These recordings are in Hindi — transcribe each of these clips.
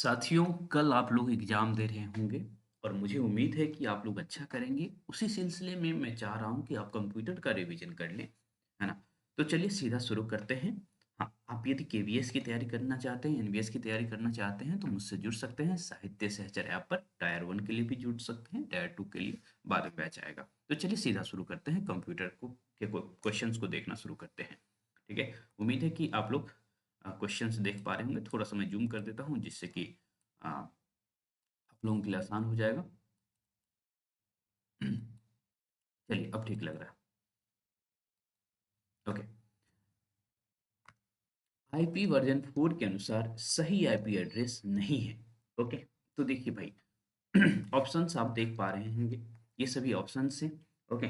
साथियों, कल आप लोग एग्ज़ाम दे रहे होंगे और मुझे उम्मीद है कि आप लोग अच्छा करेंगे। उसी सिलसिले में मैं चाह रहा हूँ कि आप कंप्यूटर का रिवीजन कर लें, है ना? तो चलिए सीधा शुरू करते हैं। हाँ, आप यदि केवीएस की तैयारी करना चाहते हैं, एनवीएस की तैयारी करना चाहते हैं, तो मुझसे जुड़ सकते हैं साहित्य सहचर ऐप पर। टायर 1 के लिए भी जुड़ सकते हैं, टायर 2 के लिए बाद में बैच आएगा। तो चलिए सीधा शुरू करते हैं, कंप्यूटर को के क्वेश्चन्स को देखना शुरू करते हैं। ठीक है? उम्मीद है कि आप लोग क्वेश्चंस देख पा रहे होंगे। थोड़ा-सा मैं ज़ूम कर देता हूँ जिससे कि आप लोगों के लिए आसान हो जाएगा। चलिए अब ठीक लग रहा है। ओके। आईपी वर्जन 4 के अनुसार सही आईपी एड्रेस नहीं है। ओके। तो देखिए भाई, ऑप्शंस आप देख पा रहे होंगे। ये सभी ऑप्शंस हैं। ओके।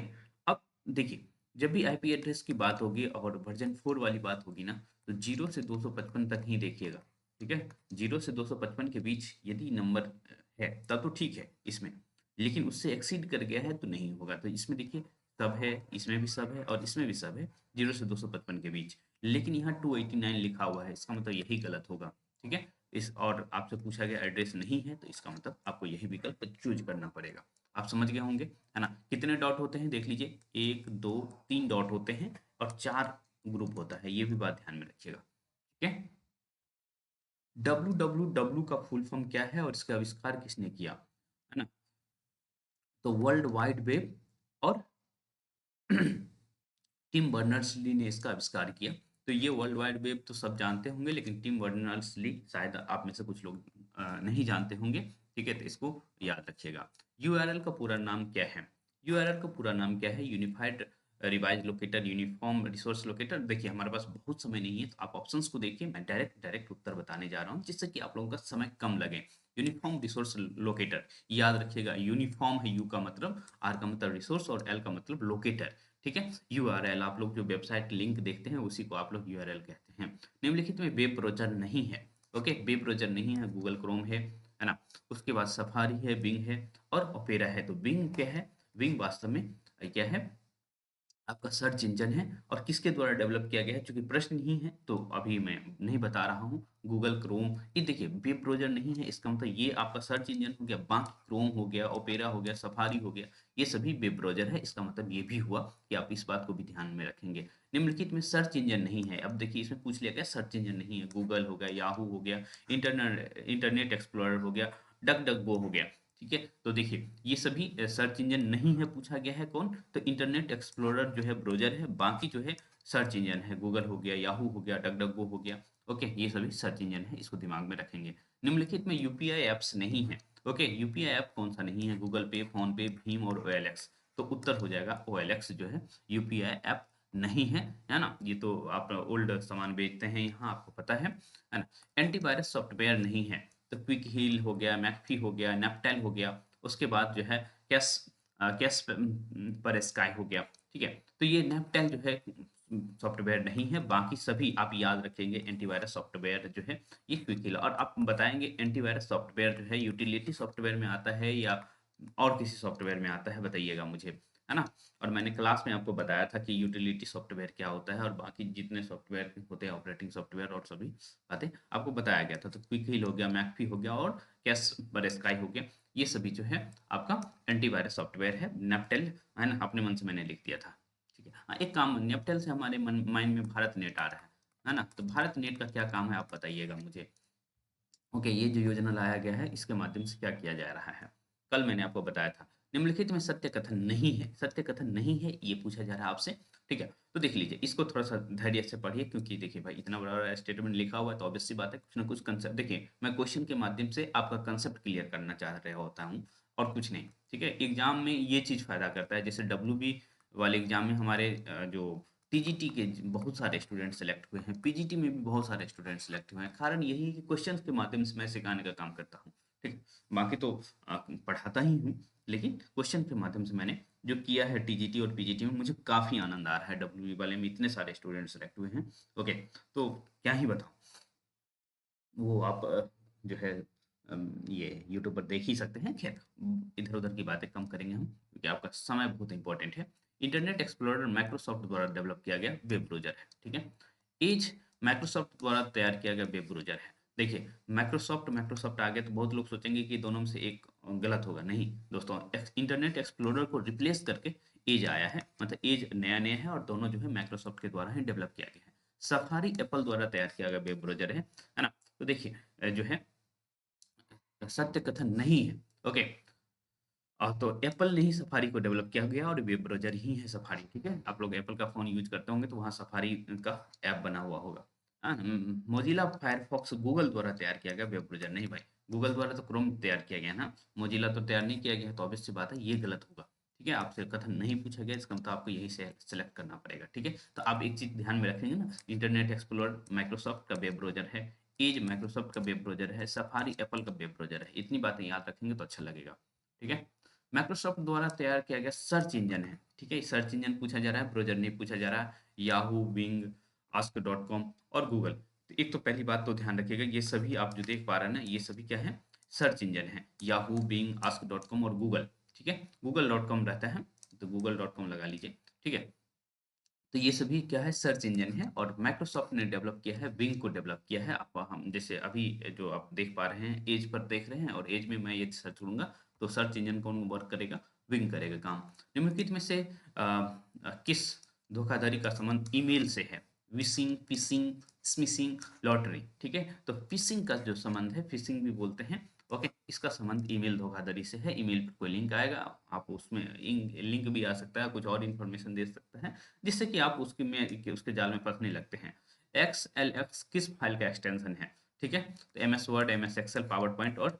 अब देखिए, जब भी आईपी एड्रेस की बात होगी और वर्जन 4 वाली बात होगी ना, तो 0 से 255 तक ही देखिएगा। ठीक है? 0 से 255 के बीच यदि नंबर है तब तो ठीक है इसमें। लेकिन उससे एक्सीड कर गया है तो नहीं होगा। तो इसमें देखिए, सब है, इसमें भी सब है और इसमें भी सब है, 0 से 255 के बीच। लेकिन यहाँ 289 लिखा हुआ है, इसका मतलब यही गलत होगा। ठीक है? इस और आपसे पूछा गया एड्रेस नहीं है, तो इसका मतलब आपको यही विकल्प चूज़ करना पड़ेगा। आप समझ गए होंगे, है ना? कितने डॉट होते हैं देख लीजिए, 1, 2, 3 डॉट होते हैं और 4 ग्रुप होता है, ये भी बात ध्यान में रखिएगा। ठीक है? डब्ल्यू का फुल फॉर्म क्या है और इसका आविष्कार किसने किया? है ना? तो वर्ल्ड वाइड वेब और टिम बर्नर्स-ली ने इसका आविष्कार किया। तो ये वर्ल्ड वाइड वेब तो सब जानते होंगे, लेकिन टिम बर्नर्स-ली शायद आप में से कुछ लोग नहीं जानते होंगे। ठीक है? तो इसको याद रखिएगा। यूआरएल का पूरा नाम क्या है? यूआरएल का पूरा नाम क्या है? Unified revise locator, uniform resource locator. देखिए, हमारे पास बहुत समय नहीं है, तो आप ऑप्शंस को देखिए, मैं डायरेक्ट डायरेक्ट उत्तर बताने जा रहा हूँ, जिससे कि आप लोगों का समय कम लगे। यूनिफ़ॉर्म रिसोर्स लोकेटर, याद रखिएगा, यूनिफ़ॉर्म है यू का मतलब, आर का मतलब रिसोर्स और एल का मतलब लोकेटर। ठीक है? यूआरएल, आप लोग जो वेबसाइट लिंक देखते हैं उसी को आप लोग यूआरएल कहते हैं। निम्नलिखित में वेब ब्राउज़र नहीं है। ओके, वेब ब्राउज़र नहीं है, गूगल क्रोम है ना? उसके बाद सफारी है, बिंग है और ओपेरा है। तो बिंग क्या है? बिंग वास्तव में क्या है? आपका सर्च इंजन है और किसके द्वारा डेवलप किया गया है? चूँकि प्रश्न ही है, तो अभी मैं नहीं बता रहा हूँ। गूगल क्रोम, ये देखिए वेब ब्राउज़र नहीं है, इसका मतलब ये आपका सर्च इंजन हो गया, बाकी क्रोम हो गया, ओपेरा हो गया, सफारी हो गया, ये सभी वेब ब्राउज़र है। इसका मतलब ये भी हुआ कि आप इस बात को भी ध्यान में रखेंगे। निम्नलिखित में सर्च इंजन नहीं है। अब देखिए, इसमें पूछ लिया गया सर्च इंजन नहीं है, गूगल हो गया, याहू हो गया, इंटरनेट एक्सप्लोरर हो गया, डक-डक-गो हो गया। ठीक है? तो देखिए, ये सभी सर्च इंजन नहीं है, पूछा गया है कौन? तो इंटरनेट एक्सप्लोरर जो है ब्राउज़र है, बाकी जो है सर्च इंजन है, गूगल हो गया, याहू हो गया, डकडकगो हो गया। ओके, ये सभी सर्च इंजन है, इसको दिमाग में रखेंगे। निम्नलिखित में यूपीआई ऐप्स नहीं है। ओके, यूपीआई ऐप कौन-सा नहीं है? गूगल पे, फ़ोन पे, भीम और ओएलएक्स। तो उत्तर हो जाएगा ओएलएक्स जो है यूपीआई ऐप नहीं है ना? ये तो आप ओल्ड सामान बेचते हैं यहाँ, आपको पता है ना? एंटीवायरस सॉफ्टवेयर नहीं है। तो क्विक हील हो गया, मैकफी हो गया, नैपटेल हो गया, उसके बाद जो है कैस कैस पर स्काई हो गया, ठीक है? तो ये नैपटेल जो है सॉफ्टवेयर नहीं है, बाकी सभी आप याद रखेंगे एंटीवायरस सॉफ्टवेयर जो है ये क्विक हील। और आप बताएँगे एंटीवायरस सॉफ्टवेयर जो है यूटिलिटी सॉफ्टवेयर में आता है या और किसी सॉफ्टवेयर में आता है, बताइएगा मुझे, है ना? और मैंने क्लास में आपको बताया था कि यूटिलिटी सॉफ्टवेयर क्या होता है और बाकी जितने सॉफ्टवेयर होते हैं ऑपरेटिंग सॉफ्टवेयर और सभी बातें आपको बताया गया था। तो क्विक हील हो गया, मैकफी हो गया और कैसपर स्काई हो गया, ये सभी जो है आपका एंटीवायरस सॉफ्टवेयर है। नेपटेल, है ना? अपने मन से मैंने लिख दिया था। ठीक है। हाँ, एक काम नेपटेल से हमारे मन माइंड में भारत नेट आ रहा है ना? तो भारत नेट का क्या काम है आप बताइएगा मुझे? ओके, ये जो योजना लाया गया है, इसके माध्यम से क्या किया जा रहा है? कल मैंने आपको बताया था। निम्नलिखित में सत्य कथन नहीं है, सत्य कथन नहीं है, ये पूछा जा रहा है आपसे, ठीक है? तो देख लीजिए, इसको थोड़ा-सा धैर्य से पढ़िए क्योंकि देखिए भाई इतना बड़ा स्टेटमेंट लिखा हुआ है तो ऑब्वियस सी बात है कुछ न कुछ कंसेप्ट देखिए, मैं क्वेश्चन के माध्यम से आपका कंसेप्ट क्लियर करना चाह रहा होता हूँ और कुछ नहीं, ठीक है? एग्ज़ाम में ये चीज़ फ़ायदा करता है, जैसे डब्ल्यूबी वाले एग्ज़ाम में हमारे जो टीजीटी के बहुत सारे स्टूडेंट सेलेक्ट हुए हैं, पीजीटी में भी बहुत सारे स्टूडेंट सेलेक्ट हुए हैं। कारण यही है कि क्वेश्चंस के माध्यम से मैं सिखाने का काम करता हूँ, ठीक? बाकी तो पढ़ाता ही हूँ, लेकिन क्वेश्चन के माध्यम से मैंने जो किया है टीजीटी और पीजीटी में मुझे काफ़ी आनंद आ रहा है। डब्ल्यूबी वाले में इतने सारे स्टूडेंट सेलेक्ट हुए हैं, ओके, तो क्या ही बताऊँ। वो आप जो है ये यूट्यूब पर देख ही सकते हैं। ख़ैर इधर-उधर की बातें कम करेंगे हम क्योंकि आपका समय बहुत इम्पोर्टेंट है। इंटरनेट एक्सप्लोरर माइक्रोसॉफ्ट द्वारा डेवलप किया गया वेब ब्राउज़र है, ठीक है? एज माइक्रोसॉफ्ट द्वारा तैयार किया गया वेब ब्राउज़र है। देखिए माइक्रोसॉफ्ट माइक्रोसॉफ्ट आ गया तो बहुत लोग सोचेंगे कि दोनों में से एक गलत होगा। नहीं दोस्तों, इंटरनेट एक्सप्लोरर को रिप्लेस करके एज आया है, मतलब एज नया नया है और दोनों जो है माइक्रोसॉफ्ट के द्वारा ही डेवलप किया गया है। सफारी एप्पल द्वारा तैयार किया गया वेब ब्राउजर है ना। तो देखिए जो है सत्य कथन नहीं है। ओके, तो एप्पल ने ही सफारी को डेवलप किया गया और वेब ब्राउज़र ही है सफारी, ठीक है? आप लोग एप्पल का फ़ोन यूज़ करते होंगे तो वहाँ सफारी का ऐप बना हुआ होगा। मोज़िला फायरफॉक्स गूगल द्वारा तैयार किया गया वेब ब्राउज़र नहीं भाई, गूगल द्वारा तो क्रोम तैयार किया गया ना, मोज़िला तो तैयार नहीं किया गया है, तो ऑब्वियस सी बात है ये गलत होगा, ठीक है? आपसे कथन नहीं पूछा गया, इसका मतलब आपको यही से सेलेक्ट करना पड़ेगा, ठीक है? तो आप एक चीज़ ध्यान में रखेंगे ना, इंटरनेट एक्सप्लोरर माइक्रोसॉफ्ट का वेब ब्राउज़र है, एज माइक्रोसॉफ्ट का वेब ब्राउज़र है, सफारी एप्पल का वेब ब्राउज़र है। इतनी बातें याद रखेंगे तो अच्छा लगेगा, ठीक है? माइक्रोसॉफ्ट द्वारा तैयार किया गया सर्च इंजन है, ठीक है? सर्च इंजन पूछा जा रहा है, ब्राउज़र नहीं पूछा जा रहा है। Yahoo, Bing, Ask dot com और गूगल। तो एक तो पहली बात तो ध्यान रखिएगा, ये सभी आप जो देख पा रहे हैं ना, ये सभी क्या है? सर्च इंजन है। Yahoo, Bing, Ask dot com और गूगल, ठीक है? गूगल डॉट कॉम रहता है, तो गूगल डॉट कॉम लगा लीजिए, ठीक है? तो ये सभी क्या है? सर्च इंजन है और माइक्रोसॉफ्ट ने डेवलप किया है, बिंग को डेवलप किया है। आप हम जैसे अभी जो आप देख पा रहे हैं, एज पर देख रहे हैं और एज में मैं ये सर्च करूँगा तो सर्च इंजन कौन वर्क करेगा? बिंग करेगा काम। निम्नलिखित में से किस धोखाधड़ी का संबंध ईमेल से है? विशिंग, फिशिंग, स्मिशिंग, लॉटरी, ठीक है? तो फिशिंग का जो संबंध है, फिशिंग भी बोलते हैं, ओके, इसका संबंध ईमेल धोखाधड़ी से है। ईमेल पर कोई लिंक आएगा, आप उसमें लिंक भी आ सकता है, कुछ और इन्फॉर्मेशन दे सकता है जिससे कि आप उसके में कि उसके जाल में फंसने लगते हैं। XLX किस फाइल का एक्सटेंशन है? ठीक है, तो MS Word, MS Excel, PowerPoint और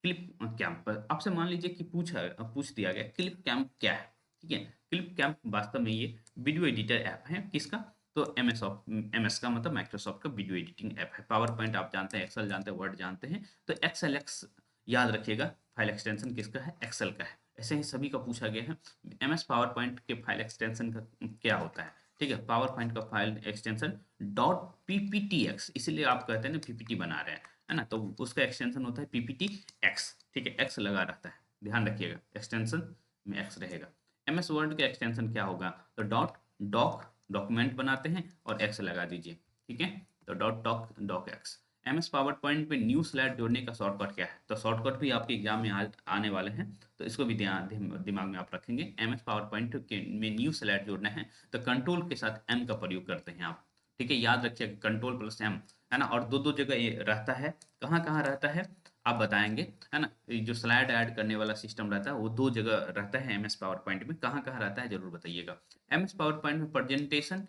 क्लिप कैम्प। आपसे मान लीजिए कि पूछ दिया गया क्लिप कैम्प क्या है, ठीक है? क्लिप कैम्प वास्तव में ये वीडियो एडिटर ऐप है, किसका? तो MS का मतलब माइक्रोसॉफ्ट का वीडियो एडिटिंग ऐप है। पावर पॉइंट आप जानते हैं, एक्सेल जानते हैं, वर्ड जानते हैं, तो XLX याद रखिएगा, फाइल एक्सटेंशन किसका है? एक्सेल का है। ऐसे ही सभी का पूछा गया है। MS पावर पॉइंट के फाइल एक्सटेंशन का क्या होता है? ठीक है, पावर पॉइंट का फाइल एक्सटेंशन डॉट PPTX, इसीलिए आप कहते हैं ना PPT बना रहे हैं, है ना? तो उसका एक्सटेंशन होता है PPTX, ठीक है? एक्स लगा रहता है, ध्यान रखिएगा, एक्सटेंशन में एक्स रहेगा। MS वर्ड का एक्सटेंशन क्या होगा? तो डॉट डॉक, डॉक्यूमेंट बनाते हैं और एक्स लगा दीजिए, ठीक है? तो dot doc doc x. MS PowerPoint पे न्यू स्लाइड जोड़ने का शॉर्टकट क्या है? तो शॉर्टकट भी आपके एग्जाम में आज आने वाले हैं, तो इसको भी दिमाग में आप रखेंगे। MS पावर पॉइंट के में न्यू स्लाइड जोड़ना है तो कंट्रोल के साथ M का प्रयोग करते हैं आप, ठीक है? याद रखिए कंट्रोल प्लस M, है ना? और दो दो जगह ये रहता है, कहाँ कहाँ रहता है आप बताएंगे, है ना? ये जो स्लाइड ऐड करने वाला सिस्टम रहता है वो दो जगह रहता है MS पावर पॉइंट में, कहाँ कहाँ रहता है जरूर बताइएगा। MS पावर पॉइंट में प्रेजेंटेशन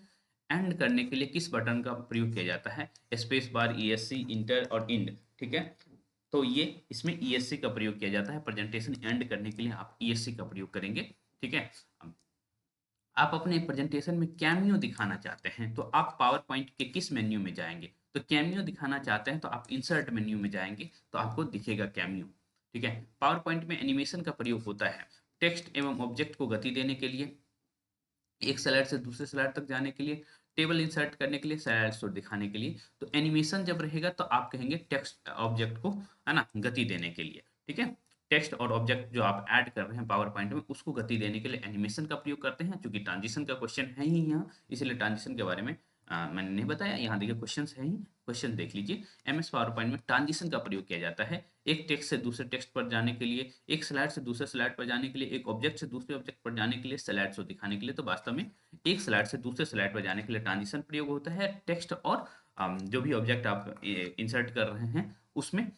एंड करने के लिए किस बटन का प्रयोग किया जाता है? स्पेस बार, ESC, इंटर और इंड, ठीक है? तो ये इसमें ESC का प्रयोग किया जाता है, प्रेजेंटेशन एंड करने के लिए आप ESC का प्रयोग करेंगे, ठीक है? आप अपने प्रेजेंटेशन में कैमियो दिखाना चाहते हैं तो आप पावर पॉइंट के किस मेन्यू में जाएंगे? तो कैमियो दिखाना चाहते हैं तो आप इंसर्ट मेन्यू में जाएंगे तो आपको दिखेगा कैमियो, ठीक है? पावर पॉइंट में एनिमेशन का प्रयोग होता है टेक्स्ट एवं ऑब्जेक्ट को गति देने के लिए, एक स्लाइड से दूसरे स्लाइड तक जाने के लिए, टेबल इंसर्ट करने के लिए, स्लाइड शो दिखाने के लिए। तो एनिमेशन जब रहेगा तो आप कहेंगे टेक्स्ट ऑब्जेक्ट को, है ना, गति देने के लिए, ठीक है? टेक्स्ट और ऑब्जेक्ट जो आप ऐड कर रहे हैं पावर पॉइंट में उसको गति देने के लिए एनिमेशन का प्रयोग करते हैं। चूंकि ट्रांजिशन का क्वेश्चन है ही यहाँ, इसलिए ट्रांजिशन के बारे में मैंने नहीं बताया। यहाँ देखिए क्वेश्चन है ही, क्वेश्चन देख लीजिए। MS पावर पॉइंट में ट्रांजिशन का प्रयोग किया जाता है एक टेक्स्ट से दूसरे टेक्स्ट पर जाने के लिए, एक स्लाइड से दूसरे स्लाइड पर जाने के लिए, एक ऑब्जेक्ट से दूसरे ऑब्जेक्ट पर जाने के लिए, स्लाइड शो दिखाने के लिए। तो वास्तव में एक स्लाइड से दूसरे स्लाइड पर जाने के लिए ट्रांजिशन प्रयोग होता है। टेक्स्ट और जो भी ऑब्जेक्ट आप इंसर्ट कर रहे हैं उसमें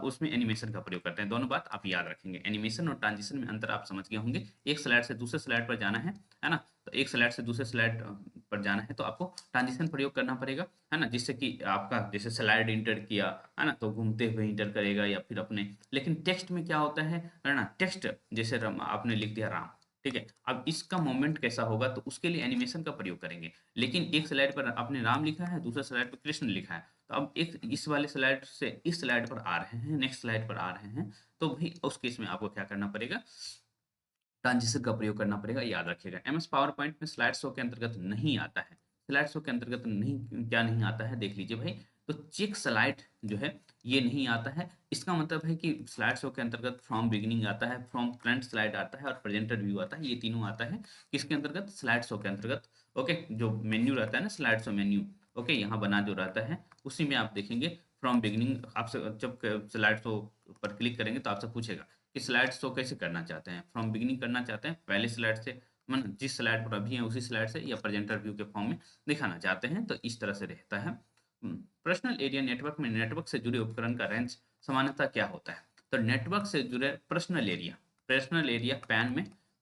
उसमें एनिमेशन का प्रयोग करते हैं। दोनों बात आप याद रखेंगे, एनिमेशन और ट्रांजिशन में अंतर आप समझ गए होंगे। एक स्लाइड से दूसरे स्लाइड पर जाना है ना? तो एक स्लाइड से दूसरे स्लाइड पर जाना है तो आपको ट्रांजिशन प्रयोग करना पड़ेगा, है ना? जिससे कि आपका जैसे स्लाइड इंटर किया, है ना, तो घूमते हुए इंटर करेगा या फिर अपने। लेकिन टेक्स्ट में क्या होता है ना? टेक्स्ट जैसे आपने लिख दिया राम, ठीक है? अब इसका मोमेंट कैसा होगा तो उसके लिए एनिमेशन का प्रयोग करेंगे। लेकिन एक स्लाइड पर आपने राम लिखा है, दूसरा स्लाइड पर कृष्ण लिखा है, तो अब एक इस वाले स्लाइड से इस स्लाइड पर आ रहे हैं, नेक्स्ट स्लाइड पर आ रहे हैं, तो भाई उस केस में आपको क्या करना पड़ेगा? ट्रांजिशन का प्रयोग करना पड़ेगा, याद रखिएगा। MS पावर पॉइंट में स्लाइड शो के अंतर्गत नहीं आता है। स्लाइड शो के अंतर्गत नहीं, क्या नहीं आता है देख लीजिए भाई। तो चेक स्लाइड जो है ये नहीं आता है। इसका मतलब है कि स्लाइड शो के अंतर्गत फ्रॉम बिगिनिंग आता है, फ्रॉम फ्रंट स्लाइड आता है और प्रेजेंटर व्यू आता है। ये तीनों आता है किसके अंतर्गत? स्लाइड शो के अंतर्गत। ओके, जो मेन्यू रहता है ना, स्लाइड शो मेन्यू, ओके, यहाँ बना जो रहता है उसी में आप देखेंगे फ्रॉम बिगिनिंग, आपसे जब स्लाइड शो पर क्लिक करेंगे तो आपसे पूछेगा कि स्लाइड शो कैसे करना चाहते हैं, फ्रॉम बिगिनिंग करना चाहते हैं, पहले स्लाइड से, मतलब जिस स्लाइड पर अभी है उसी स्लाइड से, या प्रेजेंटर व्यू के फॉर्म में दिखाना चाहते हैं, तो इस तरह से रहता है। पर्सनल एरिया नेटवर्क में नेटवर्क से जुड़े उपकरण का रेंज सामान्यतः क्या होता है? तो नेटवर्क से जुड़े पर्सनल एरिया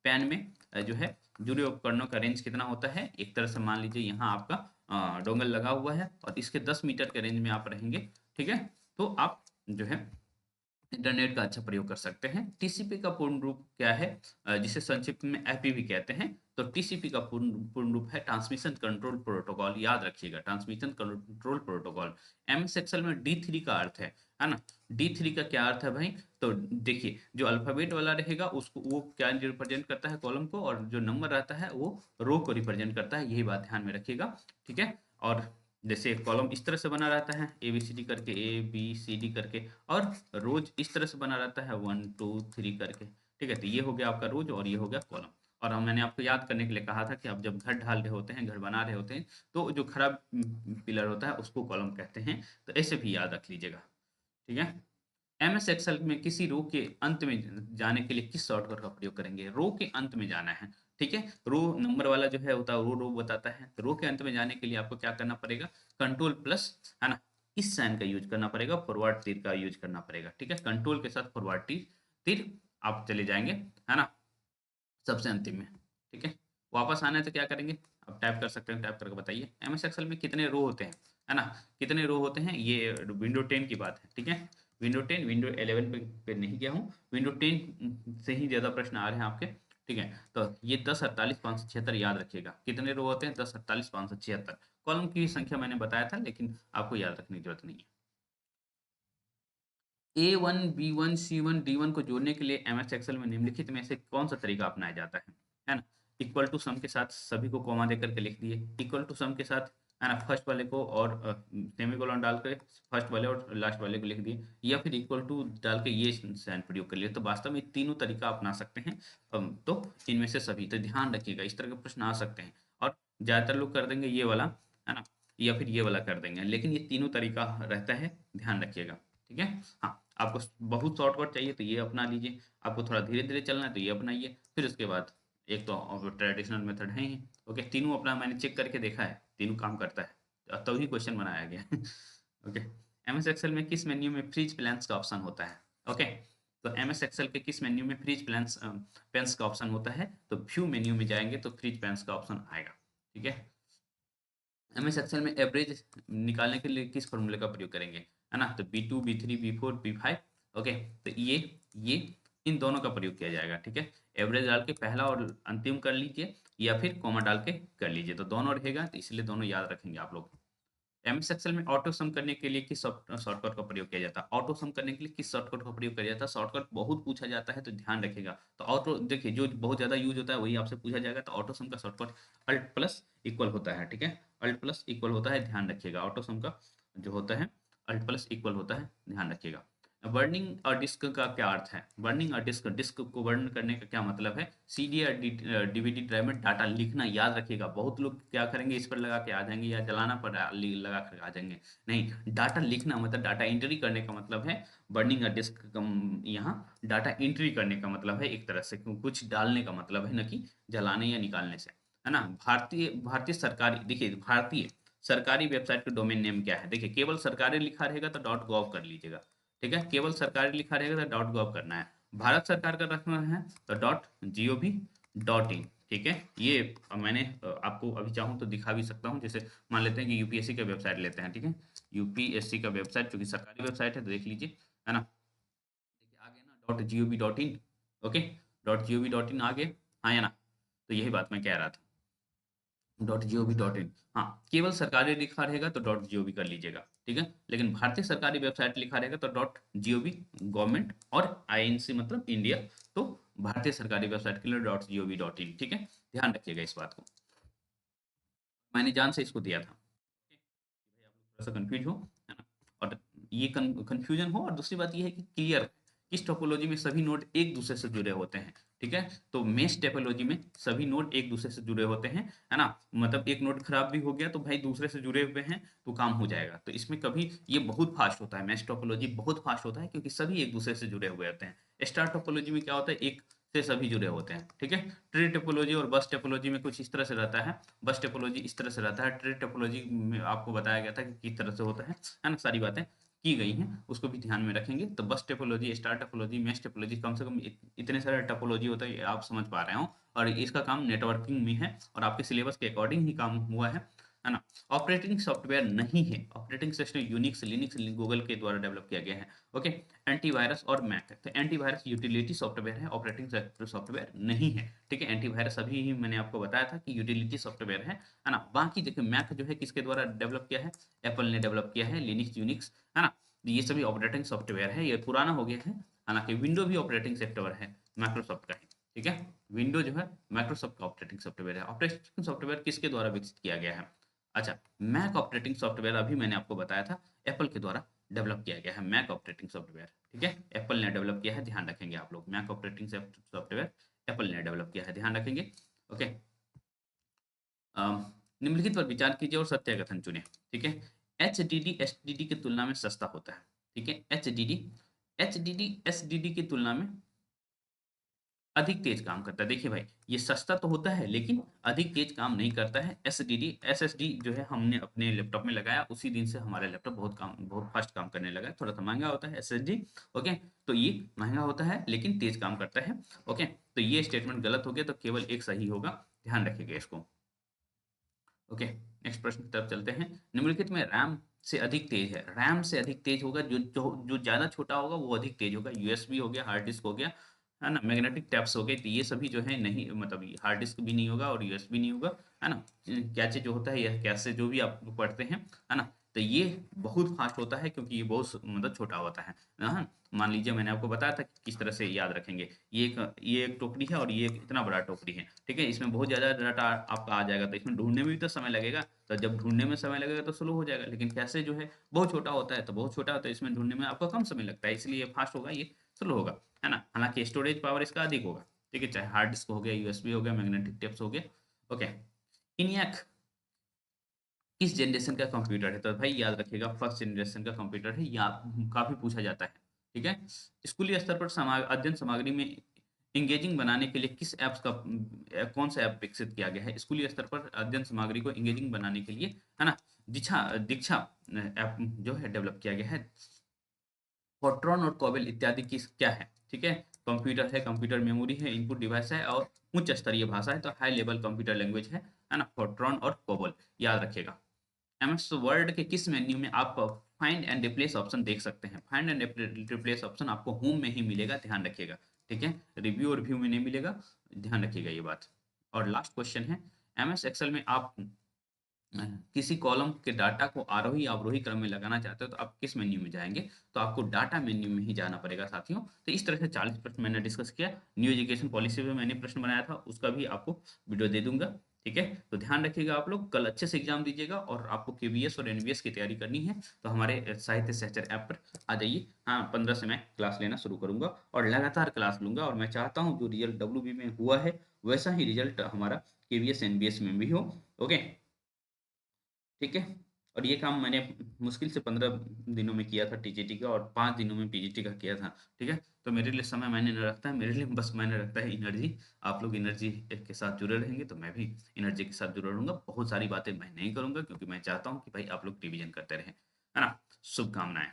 पैन में जो है जुड़े उपकरणों का रेंज कितना होता है? एक तरह से मान लीजिए यहाँ आपका डोंगल लगा हुआ है और इसके 10 मीटर के रेंज में आप रहेंगे, ठीक है? तो आप जो है इंटरनेट का अच्छा प्रयोग कर सकते हैं। टीसीपी का पूर्ण रूप क्या है? जिसे संक्षिप्त में एपीवी कहते हैं। तो टीसीपी का पूर्ण रूप है ट्रांसमिशन कंट्रोल प्रोटोकॉल। याद रखिएगा, transmission control protocol. MS Excel में डी3 का अर्थ है ना? डी3 का क्या अर्थ है भाई? तो देखिए, जो अल्फाबेट वाला रहेगा उसको वो क्या रिप्रेजेंट करता है? कॉलम को। और जो नंबर रहता है वो रो को रिप्रेजेंट करता है। यही बात ध्यान में रखिएगा, ठीक है? और जैसे कॉलम इस तरह से बना रहता है, ए बी सी डी करके, ए बी सी डी करके, और रोज इस तरह से बना रहता है 1 2 3 करके, ठीक है? तो ये हो गया आपका रोज और ये हो गया कॉलम। और मैंने आपको याद करने के लिए कहा था कि आप जब घर ढाल रहे होते हैं, घर बना रहे होते हैं, तो जो खराब पिलर होता है उसको कॉलम कहते हैं। तो ऐसे भी याद रख लीजिएगा, ठीक है? एमएस एक्सेल में किसी रो के अंत में जाने के लिए किस शॉर्टकट का प्रयोग करेंगे? रो के अंत में जाना है, ठीक है? रो नंबर वाला जो है होता है, रो बताता है। तो रो के अंत में जाने के लिए आपको क्या करना पड़ेगा? कंट्रोल प्लस, है ना, इस साइन का यूज करना पड़ेगा, फॉरवर्ड तीर का यूज करना पड़ेगा, ठीक है? कंट्रोल के साथ फॉरवर्ड तीर तीर आप चले जाएंगे, है ना, सबसे अंतिम में, ठीक है? वापस आना है तो क्या करेंगे? आप टाइप कर सकते हैं, टाइप करके बताइए एमएस एक्सेल में कितने रो होते हैं, है ना? कितने रो होते हैं? ये विंडो 10 की बात है, ठीक है? विंडो 10, विंडो 11 पे नहीं गया हूँ, विंडो 10 से ही ज़्यादा प्रश्न आ रहे हैं आपके, ठीक है? तो ये 10 48 576 याद रखिएगा। कितने रो होते हैं? 10 48 576। कॉलम की संख्या मैंने बताया था, लेकिन आपको याद रखने की जरूरत नहीं है। A1, B1, C1, D1 को जोड़ने के लिए एमएस एक्सेल में निम्नलिखित में से कौन सा तरीका अपनाया जाता है ना? इक्वल टू सम के साथ सभी को कॉमा देकर के लिख दिए, इक्वल टू सम के साथ, है ना, फर्स्ट वाले को और सेमीकोलन डाल के फर्स्ट वाले और लास्ट वाले को लिख दिए, या फिर इक्वल टू डाल के ये साइन प्रयोग कर लिए। तो वास्तव में तीनों तरीका अपना सकते हैं। तो इनमें से सभी, तो ध्यान रखिएगा, इस तरह के प्रश्न आ सकते हैं। और ज़्यादातर लोग कर देंगे ये वाला, है ना, या फिर ये वाला कर देंगे, लेकिन ये तीनों तरीका रहता है, ध्यान रखिएगा, ठीक है? हाँ, आपको बहुत शॉर्टकट चाहिए तो ये अपना लीजिए, आपको थोड़ा धीरे-धीरे चलना है तो ये अपनाइए, फिर उसके बाद एक तो ट्रेडिशनल मेथड है ही। ओके, तीनों अपना मैंने चेक करके देखा है, तीनों काम करता है, तभी क्वेश्चन बनाया गया है। ओके, एमएस एक्सेल में किस मेन्यू में फ्रीज प्लान्स का ऑप्शन होता है? ओके, तो एमएस एक्सेल के किस मेन्यू में फ्रीज प्लान्स पेन्स का ऑप्शन होता है? तो व्यू मेन्यू में जाएंगे तो फ्रीज पेन्स का ऑप्शन आएगा, ठीक है? एमएस एक्सेल में एवरेज निकालने के लिए किस फॉर्मूले का प्रयोग करेंगे, है ना? तो B2 B3 B4 B5। Okay, तो ये इन दोनों का प्रयोग किया जाएगा, ठीक है? एवरेज डाल के पहला और अंतिम कर लीजिए, या फिर कॉमा डाल के कर लीजिए, तो दोनों रहेगा, तो इसलिए दोनों याद रखेंगे आप लोग। एमएस एक्सेल में ऑटो सम करने के लिए किस शॉर्टकट का प्रयोग किया जाता है? ऑटो सम करने के लिए किस शॉर्टकट का प्रयोग किया जाता है? शॉर्टकट बहुत पूछा जाता है, तो ध्यान रखिएगा। तो ऑटो देखिए, जो बहुत ज्यादा यूज होता है वही आपसे पूछा जाएगा। तो ऑटो सम का शॉर्टकट अल्ट प्लस इक्वल होता है, ठीक है? अल्ट प्लस इक्वल होता है, ध्यान रखिएगा। ऑटो सम का जो होता है अल्ट प्लस इक्वल होता है, ध्यान रखिएगा। बर्निंग और डिस्क का क्या अर्थ है? बर्निंग और डिस्क, डिस्क को बर्न करने का क्या मतलब है? सीडी या डीवीडी ड्राइव में डाटा लिखना, याद रखिएगा। बहुत लोग क्या करेंगे, इस पर लगा के आ जाएंगे, या जलाना पर लगा कर आ जाएंगे। नहीं, डाटा लिखना मतलब डाटा एंट्री करने का मतलब है। बर्निंग और डिस्क यहाँ डाटा एंट्री करने का मतलब है, एक तरह से कुछ डालने का मतलब है, न कि जलाने या निकालने से, है ना? भारतीय भारतीय सरकारी, देखिए, भारतीय सरकारी वेबसाइट का डोमेन नेम क्या है? देखिए, केवल सरकारी लिखा रहेगा तो .gov कर लीजिएगा, ठीक है? केवल सरकारी लिखा रहेगा तो .gov करना है। भारत सरकार का रखना है तो .gov.in, ठीक है? ये मैंने आपको अभी चाहूँ तो दिखा भी सकता हूँ। जैसे मान लेते हैं कि यूपीएससी का वेबसाइट लेते हैं, ठीक है? यूपीएससी का वेबसाइट चूंकि सरकारी वेबसाइट है तो देख लीजिए, है ना? देखिए आ गया ना .gov.in। ओके, .gov.in आ गए, हाँ या ना? तो यही बात मैं कह रहा था, .gov.in। हाँ, केवल सरकारी लिखा रहेगा तो .gov कर लीजिएगा, ठीक है? लेकिन भारतीय सरकारी वेबसाइट लिखा रहेगा तो .gov, गवर्नमेंट, और INC मतलब इंडिया, तो भारतीय सरकारी वेबसाइट के लिए .gov.in, ठीक है? ध्यान रखिएगा इस बात को, मैंने जान से इसको दिया था, ठीक है? कि भाई आप लोग थोड़ा सा कंफ्यूज हो, है ना? और ये कंफ्यूजन हो, और दूसरी बात ये है कि क्लियर किस टोपोलॉजी में सभी नोड एक दूसरे से जुड़े होते हैं, ठीक है? तो मेश टोपोलॉजी में सभी नोड एक दूसरे से जुड़े होते हैं, है ना? मतलब एक नोड खराब भी हो गया तो भाई दूसरे से जुड़े हुए हैं तो काम हो जाएगा। तो इसमें कभी ये बहुत फास्ट होता है, मेश टोपोलॉजी बहुत फास्ट होता है क्योंकि सभी एक दूसरे से जुड़े हुए होते हैं। स्टार टोपोलॉजी में क्या होता है, एक से सभी जुड़े होते हैं, ठीक है? ट्री टोपोलॉजी और बस टोपोलॉजी में कुछ इस तरह से रहता है, बस टोपोलॉजी इस तरह से रहता है, ट्री टोपोलॉजी में आपको बताया गया था कि किस तरह से होता है ना? सारी बातें की गई हैं, उसको भी ध्यान में रखेंगे। तो बस topology, star topology, mesh topology, कम से कम इतने सारे टोपोलॉजी होता है, आप समझ पा रहे हो। और इसका काम नेटवर्किंग में है और आपके सिलेबस के अकॉर्डिंग ही काम हुआ है ना? ऑपरेटिंग सॉफ्टवेयर नहीं है, operating system Unix, Linux Google के द्वारा डेवलप किया गया है। ओके, एंटीवायरस और मैक, तो एंटीवायरस यूटिलिटी सॉफ्टवेयर है, ऑपरेटिंग सॉफ्टवेयर नहीं है, ठीक है? एंटीवायरस अभी ही मैंने आपको बताया था कि यूटिलिटी सॉफ्टवेयर है ना? बाकी देखिए मैक जो है किसके द्वारा डेवलप किया है, एप्पल ने डेवलप किया है, लिनक्स यूनिक्स, है ना? ये सभी ऑपरेटिंग सॉफ्टवेयर है, ये पुराना हो गया है, हालांकि विंडो भी ऑपरेटिंग सॉफ्टवेयर है माइक्रोसॉफ्ट का है, ठीक है? विंडो जो है माइक्रोसॉफ्ट का ऑपरेटिंग सॉफ्टवेयर है। ऑपरेटिंग सॉफ्टवेयर किसके द्वारा विकसित किया गया है? अच्छा, मैक ऑपरेटिंग सॉफ्टवेयर अभी मैंने आपको बताया था एप्पल के द्वारा डेवलप किया गया है, मैक ऑपरेटिंग सॉफ्टवेयर, ठीक है? एप्पल ने डेवलप किया है, ध्यान रखेंगे आप लोग, मैक ऑपरेटिंग सॉफ्टवेयर एप्पल ने डेवलप किया है, ध्यान रखेंगे। ओके, निम्नलिखित पर विचार कीजिए और सत्य कथन चुनें, ठीक है? एचडीडी एसडीडी की तुलना में सस्ता होता है, ठीक है? एचडीडी एसडीडी की तुलना में अधिक तेज काम करता है। देखिए भाई, ये सस्ता तो होता है लेकिन अधिक तेज काम नहीं करता है। एसडीडी एसएसडी जो है हमने अपने लैपटॉप में लगाया, उसी दिन से हमारा लैपटॉप बहुत फास्ट काम करने लगा है। थोड़ा सा महंगा होता है एसएसडी, ओके? तो ये महंगा होता है लेकिन तेज काम करता है, ओके? तो ये स्टेटमेंट गलत हो गया, तो केवल एक सही होगा, ध्यान रखिएगा इसको। ओके, नेक्स्ट प्रश्न की तरफ चलते हैं। निम्नलिखित में रैम से अधिक तेज है, रैम से अधिक तेज होगा, जो जो जो ज्यादा छोटा होगा वो अधिक तेज होगा। यूएसबी हो गया, हार्ड डिस्क हो गया, है ना? मैग्नेटिक टैप्स हो गए, तो ये सभी जो है नहीं, मतलब हार्ड डिस्क भी नहीं होगा और यूएसबी नहीं होगा, है ना? कैचे जो होता है, यह कैसे जो भी आप पढ़ते हैं, है ना? तो ये बहुत फास्ट होता है क्योंकि ये बहुत मतलब छोटा होता है, हाँ? मान लीजिए मैंने आपको बताया था कि किस तरह से याद रखेंगे। ये एक टोकरी है और ये एक इतना बड़ा टोकरी है, ठीक है? इसमें बहुत ज़्यादा डाटा आपका आ जाएगा, तो इसमें ढूँढने में भी तो समय लगेगा, तो जब ढूँढने में समय लगेगा तो स्लो हो जाएगा। लेकिन कैसे जो है बहुत छोटा होता है, तो बहुत छोटा होता है, इसमें ढूँढने में आपका कम समय लगता है, इसलिए ये फास्ट होगा, ये स्लो होगा, है ना? हालाँकि स्टोरेज पावर इसका अधिक होगा, ठीक है? चाहे हार्ड डिस्क हो गया, यूएसबी हो गया, मैग्नेटिक टेप्स हो गया, ओके? ENIAC किस जनरेशन का कंप्यूटर है? तो भाई याद रखिएगा फर्स्ट जनरेशन का कंप्यूटर है, या काफ़ी पूछा जाता है, ठीक है? स्कूली स्तर पर अध्ययन सामग्री में इंगेजिंग बनाने के लिए किस ऐप्स का कौन सा ऐप विकसित किया गया है? स्कूली स्तर पर अध्ययन सामग्री को इंगेजिंग बनाने के लिए, है ना? दीक्षा दीक्षा ऐप जो है डेवलप किया गया है। फोर्ट्रॉन और कोबेल इत्यादि किस क्या है, ठीक है? कंप्यूटर है, कंप्यूटर मेमोरी है, इनपुट डिवाइस है और उच्च स्तरीय भाषा है, तो हाई लेवल कंप्यूटर लैंग्वेज है ना? फोर्ट्रॉन और कोबोल, याद रखिएगा। एमएस वर्ड के किस मेन्यू में आप फाइंड एंड रिप्लेस ऑप्शन देख सकते हैं? फाइंड एंड रिप्लेस ऑप्शन आपको होम में ही मिलेगा, ध्यान रखिएगा, ठीक है? रिव्यू और व्यू में नहीं मिलेगा, ध्यान रखिएगा ये बात। और लास्ट क्वेश्चन है, एमएस एक्सेल में आप किसी कॉलम के डाटा को आरोही अवरोही क्रम में लगाना चाहते हो तो आप किस मेन्यू में जाएंगे? तो आपको डाटा मेन्यू में ही जाना पड़ेगा साथियों। तो इस तरह से 40 प्रश्न मैंने डिस्कस किया। न्यू एजुकेशन पॉलिसी पे मैंने प्रश्न बनाया था, उसका भी आपको वीडियो दे दूंगा, ठीक है? तो ध्यान रखिएगा, आप लोग कल अच्छे से एग्जाम दीजिएगा और आपको केवीएस और एनवीएस की तैयारी करनी है तो हमारे साहित्य सहचर ऐप पर आ जाइए। हाँ, 15 से मैं क्लास लेना शुरू करूंगा और लगातार क्लास लूंगा, और मैं चाहता हूँ जो रिजल्ट डब्ल्यूबी में हुआ है वैसा ही रिजल्ट हमारा केवीएस एनवीएस में भी हो, ओके? ठीक है? और ये काम मैंने मुश्किल से 15 दिनों में किया था टीजीटी का, और 5 दिनों में पीजीटी का किया था, ठीक है? तो मेरे लिए समय मायने नहीं रखता है, मेरे लिए बस मायने रखता है एनर्जी। आप लोग एनर्जी के साथ जुड़े रहेंगे तो मैं भी एनर्जी के साथ जुड़ा रहूँगा। बहुत सारी बातें मैं नहीं करूँगा क्योंकि मैं चाहता हूँ कि भाई आप लोग रिविज़न करते रहें, है ना? शुभकामनाएँ।